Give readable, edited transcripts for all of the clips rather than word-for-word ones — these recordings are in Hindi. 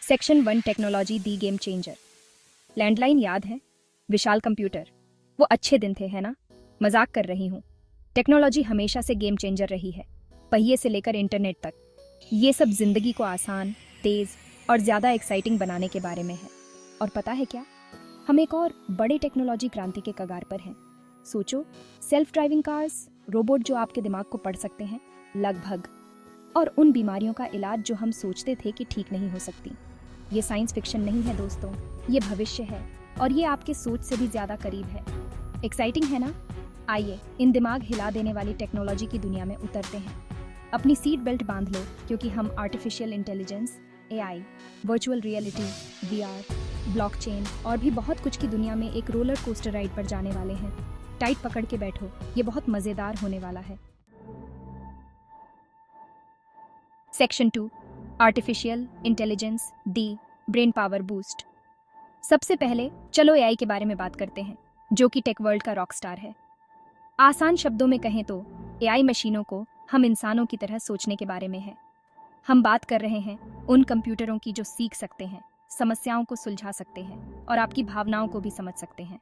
सेक्शन 1 टेक्नोलॉजी दी गेम चेंजर। लैंडलाइन याद है? विशाल कंप्यूटर। वो अच्छे दिन थे, है ना? मजाक कर रही हूँ। टेक्नोलॉजी हमेशा से गेम चेंजर रही है, पहिए से लेकर इंटरनेट तक। ये सब जिंदगी को आसान, तेज और ज़्यादा एक्साइटिंग बनाने के बारे में है। और पता है क्या, हम एक और बड़े टेक्नोलॉजी क्रांति के कगार पर हैं। सोचो, सेल्फ ड्राइविंग कार्स, रोबोट जो आपके दिमाग को पढ़ सकते हैं, लगभग, और उन बीमारियों का इलाज जो हम सोचते थे कि ठीक नहीं हो सकती। ये साइंस फिक्शन नहीं है दोस्तों, ये भविष्य है, और ये आपके सोच से भी ज़्यादा करीब है। एक्साइटिंग है ना? आइए इन दिमाग हिला देने वाली टेक्नोलॉजी की दुनिया में उतरते हैं। अपनी सीट बेल्ट बांध लो, क्योंकि हम artificial intelligence, AI, virtual reality, VR, blockchain और भी बहुत कुछ की दुनिया में एक रोलर कोस्टर राइड पर जाने वाले हैं। टाइट पकड़ के बैठो, ये बहुत मज़ेदार होने वाला है। सेक्शन 2 आर्टिफिशियल इंटेलिजेंस दी ब्रेन पावर बूस्ट। सबसे पहले चलो AI के बारे में बात करते हैं, जो कि टेक वर्ल्ड का रॉक स्टार है। आसान शब्दों में कहें तो AI मशीनों को हम इंसानों की तरह सोचने के बारे में है। हम बात कर रहे हैं उन कंप्यूटरों की जो सीख सकते हैं, समस्याओं को सुलझा सकते हैं और आपकी भावनाओं को भी समझ सकते हैं।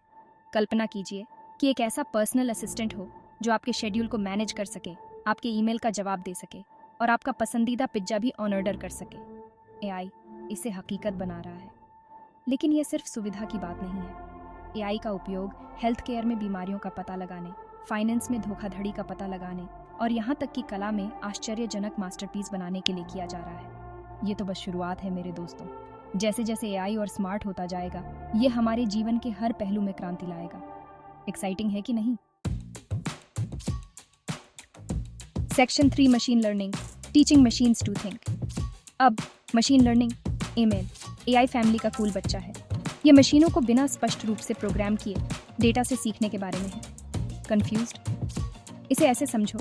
कल्पना कीजिए कि एक ऐसा पर्सनल असिस्टेंट हो जो आपके शेड्यूल को मैनेज कर सके, आपके ईमेल का जवाब दे सके और आपका पसंदीदा पिज्जा भी ऑर्डर कर सके। AI इसे हकीकत बना रहा है। लेकिन यह सिर्फ सुविधा की बात नहीं है। AI का उपयोग हेल्थ केयर में बीमारियों का पता लगाने, फाइनेंस में धोखाधड़ी का पता लगाने और यहाँ तक कि कला में आश्चर्यजनक मास्टरपीस बनाने के लिए किया जा रहा है। ये तो बस शुरुआत है मेरे दोस्तों। जैसे जैसे AI और स्मार्ट होता जाएगा, ये हमारे जीवन के हर पहलू में क्रांति लाएगा। एक्साइटिंग है कि नहीं? Section 3 machine learning, teaching machines to think. अब machine learning, ML, AI family का कूल बच्चा है। ये मशीनों को बिना स्पष्ट रूप से प्रोग्राम किए डेटा से सीखने के बारे में है। कंफ्यूज्ड? इसे ऐसे समझो,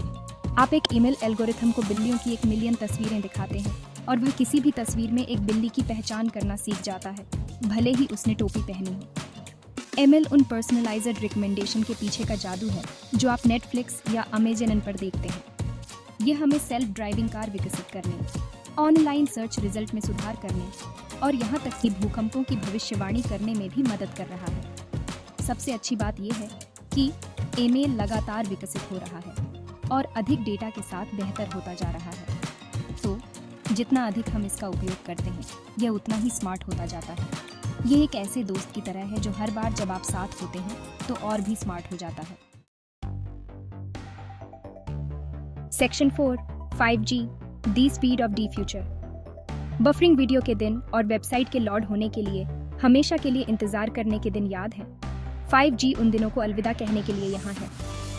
आप एक ईमेल एल्गोरिथम को बिल्लियों की 1 मिलियन तस्वीरें दिखाते हैं और वह किसी भी तस्वीर में एक बिल्ली की पहचान करना सीख जाता है, भले ही उसने टोपी पहनी हो। ML उन पर्सनलाइज्ड रिकमेंडेशन के पीछे का जादू है जो आप नेटफ्लिक्स या अमेजन पर देखते हैं। ये हमें सेल्फ ड्राइविंग कार विकसित करने, ऑनलाइन सर्च रिजल्ट में सुधार करने और यहाँ तक कि भूकंपों की भविष्यवाणी करने में भी मदद कर रहा है। सबसे अच्छी बात यह है कि ML लगातार विकसित हो रहा है और अधिक डेटा के साथ बेहतर होता जा रहा है। तो जितना अधिक हम इसका उपयोग करते हैं, यह उतना ही स्मार्ट होता जाता है। ये एक ऐसे दोस्त की तरह है जो हर बार जब आप साथ होते हैं तो और भी स्मार्ट हो जाता है। Section 4 5G the speed of the future. Buffering video के दिन और वेबसाइट के लोड होने के लिए हमेशा के लिए इंतजार करने के दिन याद है? 5G उन दिनों को अलविदा कहने के लिए यहाँ है।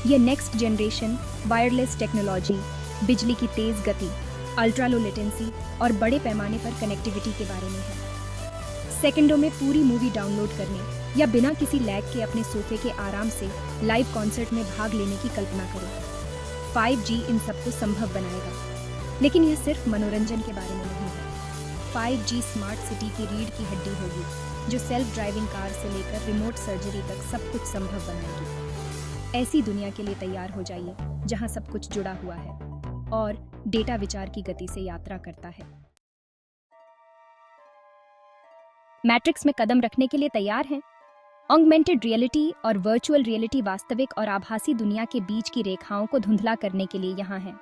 यह नेक्स्ट जनरेशन वायरलेस टेक्नोलॉजी, बिजली की तेज गति, अल्ट्रा लो लेटेंसी और बड़े पैमाने पर कनेक्टिविटी के बारे में है। सेकंडों में पूरी मूवी डाउनलोड करने या बिना किसी लैग के अपने सोफे के आराम से लाइव कॉन्सर्ट में भाग लेने की कल्पना करें। 5G इन सबको संभव बनाएगा, लेकिन यह सिर्फ मनोरंजन के बारे में नहीं है। 5G स्मार्ट सिटी की रीढ़ की हड्डी होगी, जो सेल्फ ड्राइविंग कार से लेकर रिमोट सर्जरी तक सब कुछ संभव बनाएगी। ऐसी दुनिया के लिए तैयार हो जाइए जहां सब कुछ जुड़ा हुआ है और डेटा विचार की गति से यात्रा करता है। मैट्रिक्स में कदम रखने के लिए तैयार हैं? ऑगमेंटेड रियलिटी और वर्चुअल रियलिटी वास्तविक और आभासी दुनिया के बीच की रेखाओं को धुंधला करने के लिए यहाँ है।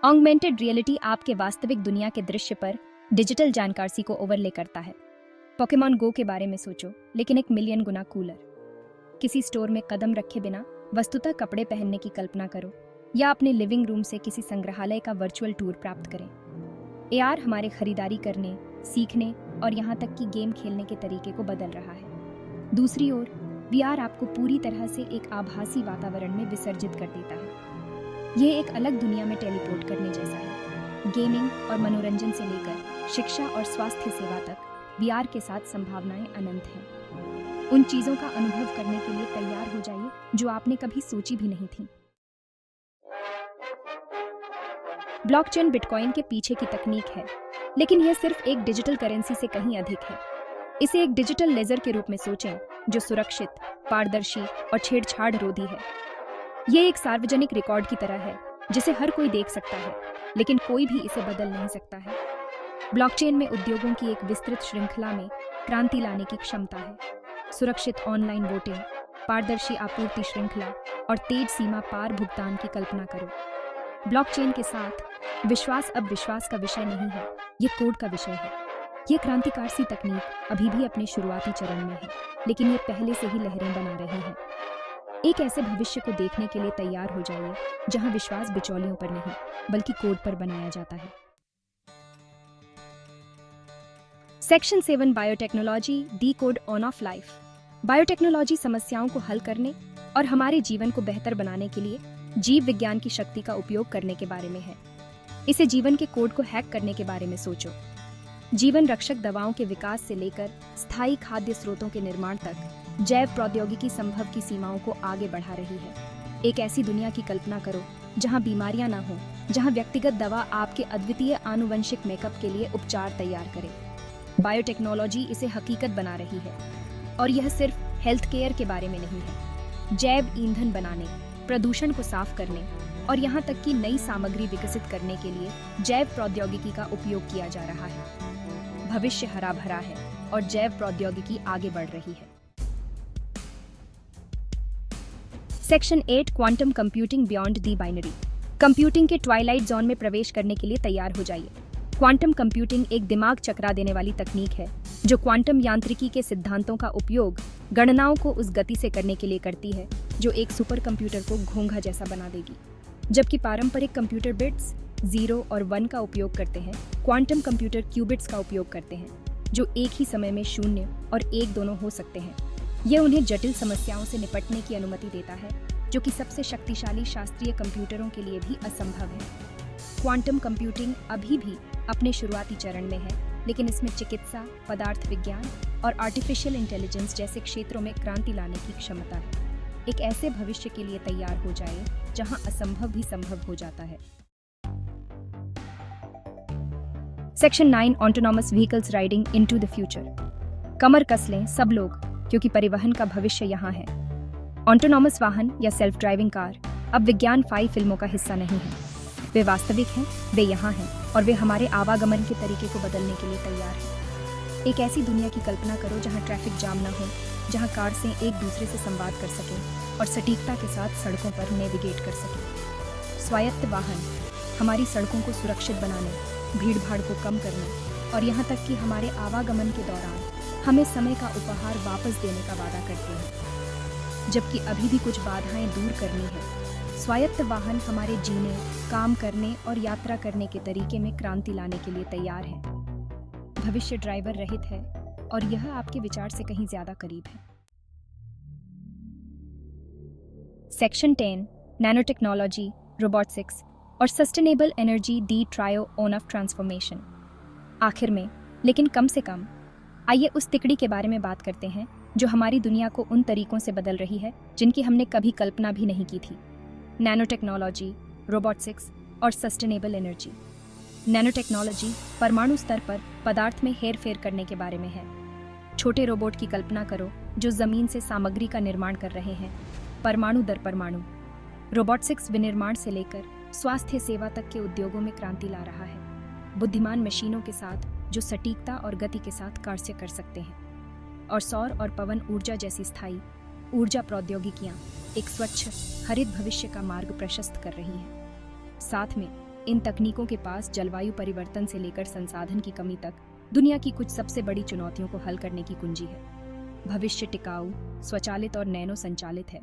ऑगमेंटेड रियलिटी आपके वास्तविक दुनिया के दृश्य पर डिजिटल जानकारी को ओवरले करता है। पोकेमॉन गो के बारे में सोचो, लेकिन 1 मिलियन गुना कूलर। किसी स्टोर में कदम रखे बिना वस्तुतः कपड़े पहनने की कल्पना करो या अपने लिविंग रूम से किसी संग्रहालय का वर्चुअल टूर प्राप्त करें। AR हमारे खरीदारी करने, सीखने और यहाँ तक कि गेम खेलने के तरीके को बदल रहा है। दूसरी ओर VR आपको पूरी तरह से एक आभासी वातावरण में विसर्जित कर देता है। ये एक अलग दुनिया में टेलीपोर्ट करने जैसा है। गेमिंग और मनोरंजन से लेकर शिक्षा और स्वास्थ्य सेवा तक VR के साथ संभावनाएं अनंत हैं। उन चीजों का अनुभव करने के लिए तैयार हो जाइए जो आपने कभी सोची भी नहीं थी। ब्लॉकचेन बिटकॉइन के पीछे की तकनीक है, लेकिन यह सिर्फ एक डिजिटल करेंसी से कहीं अधिक है। इसे एक डिजिटल लेजर के रूप में सोचें, जो सुरक्षित, पारदर्शी और छेड़छाड़ रोधी है। यह एक सार्वजनिक रिकॉर्ड की तरह है जिसे हर कोई देख सकता है, लेकिन कोई भी इसे बदल नहीं सकता है। ब्लॉकचेन में उद्योगों की एक विस्तृत श्रृंखला में क्रांति लाने की क्षमता है। सुरक्षित ऑनलाइन वोटिंग, पारदर्शी आपूर्ति श्रृंखला और तेज सीमा पार भुगतान की कल्पना करो। ब्लॉकचेन के साथ विश्वास अब विश्वास का विषय नहीं है, ये कोड का विषय है। ये क्रांतिकारी सी तकनीक अभी भी अपने शुरुआती चरण में है, लेकिन ये पहले से ही लहरें बना रही है। एक ऐसे भविष्य को देखने के लिए तैयार हो जाइए जहां विश्वास बिचौलियों पर नहीं बल्कि कोड पर बनाया जाता है। Section 7 biotechnology D code on off life. Biotechnology समस्याओं को हल करने और हमारे जीवन को बेहतर बनाने के लिए जीव विज्ञान की शक्ति का उपयोग करने के बारे में है। इसे जीवन के कोड को हैक करने के बारे में सोचो। जीवन रक्षक दवाओं के विकास से लेकर स्थायी खाद्य स्रोतों के निर्माण तक जैव प्रौद्योगिकी संभव की सीमाओं को आगे बढ़ा रही है। एक ऐसी दुनिया की कल्पना करो जहां बीमारियां न हों, जहां व्यक्तिगत दवा आपके अद्वितीय आनुवंशिक मेकअप के लिए उपचार तैयार करे। बायोटेक्नोलॉजी इसे हकीकत बना रही है, और यह सिर्फ हेल्थ केयर के बारे में नहीं है। जैव ईंधन बनाने, प्रदूषण को साफ करने और यहाँ तक कि नई सामग्री विकसित करने के लिए जैव प्रौद्योगिकी का उपयोग किया जा रहा है। भविष्य हरा भरा है और जैव प्रौद्योगिकी आगे बढ़ रही है। Section 8 quantum computing beyond the binary. Computing के ट्वाइलाइट जोन में प्रवेश करने के लिए तैयार हो जाइए। क्वांटम कंप्यूटिंग एक दिमाग चकरा देने वाली तकनीक है जो क्वांटम यांत्रिकी के सिद्धांतों का उपयोग गणनाओं को उस गति से करने के लिए करती है जो एक सुपर कंप्यूटर को घोंघा जैसा बना देगी। जबकि पारंपरिक कंप्यूटर बिट्स 0 और 1 का उपयोग करते हैं, क्वांटम कंप्यूटर क्यूबिट्स का उपयोग करते हैं जो एक ही समय में 0 और 1 दोनों हो सकते हैं। यह उन्हें जटिल समस्याओं से निपटने की अनुमति देता है जो कि सबसे शक्तिशाली शास्त्रीय कंप्यूटरों के लिए भी असंभव है। क्वांटम कंप्यूटिंग अभी भी अपने शुरुआती चरण में है, लेकिन इसमें चिकित्सा, पदार्थ विज्ञान और आर्टिफिशियल इंटेलिजेंस जैसे क्षेत्रों में क्रांति लाने की क्षमता है। एक ऐसे भविष्य के लिए तैयार हो जाए जहां असंभव भी संभव हो जाता है। Section 9 autonomous vehicles riding into the future. कमर कस लें सब लोग, क्योंकि परिवहन का भविष्य यहाँ है। ऑटोनॉमस वाहन या सेल्फ ड्राइविंग कार अब विज्ञान फाई फिल्मों का हिस्सा नहीं है। वे वास्तविक हैं, वे यहाँ हैं और वे हमारे आवागमन के तरीके को बदलने के लिए तैयार हैं। एक ऐसी दुनिया की कल्पना करो जहाँ ट्रैफिक जाम न हो, जहाँ कार से एक दूसरे से संवाद कर सकें और सटीकता के साथ सड़कों पर नेविगेट कर सकें। स्वायत्त वाहन हमारी सड़कों को सुरक्षित बनाने, भीड़भाड़ को कम करने और यहाँ तक कि हमारे आवागमन के दौरान हमें समय का उपहार वापस देने का वादा करते हैं। जबकि अभी भी कुछ बाधाएं दूर करनी है, स्वायत्त वाहन हमारे जीने, काम करने और यात्रा करने के तरीके में क्रांति लाने के लिए तैयार है। भविष्य ड्राइवर रहित है और यह आपके विचार से कहीं ज्यादा करीब है। सेक्शन 10 नैनो टेक्नोलॉजी, रोबोटिक्स और sustainable energy D trio on off transformation. आखिर में, लेकिन कम से कम, आइए उस तिकड़ी के बारे में बात करते हैं जो हमारी दुनिया को उन तरीकों से बदल रही है जिनकी हमने कभी कल्पना भी नहीं की थी। नैनो टेक्नोलॉजी, रोबोटिक्स और सस्टेनेबल एनर्जी। नैनो टेक्नोलॉजी परमाणु स्तर पर पदार्थ में हेर फेर करने के बारे में है। छोटे रोबोट की कल्पना करो जो जमीन से सामग्री का निर्माण कर रहे हैं, परमाणु दर परमाणु। रोबोटिक्स विनिर्माण से लेकर स्वास्थ्य सेवा तक के उद्योगों में क्रांति ला रहा है। बुद्धिमान मशीनों के साथ जो सटीकता और गति के साथ कार्य कर सकते हैं, और सौर और पवन ऊर्जा जैसी स्थायी ऊर्जा प्रौद्योगिकियां एक स्वच्छ हरित भविष्य का मार्ग प्रशस्त कर रही हैं। साथ में इन तकनीकों के पास जलवायु परिवर्तन से लेकर संसाधन की कमी तक दुनिया की कुछ सबसे बड़ी चुनौतियों को हल करने की कुंजी है। भविष्य टिकाऊ, स्वचालित और नैनो संचालित है।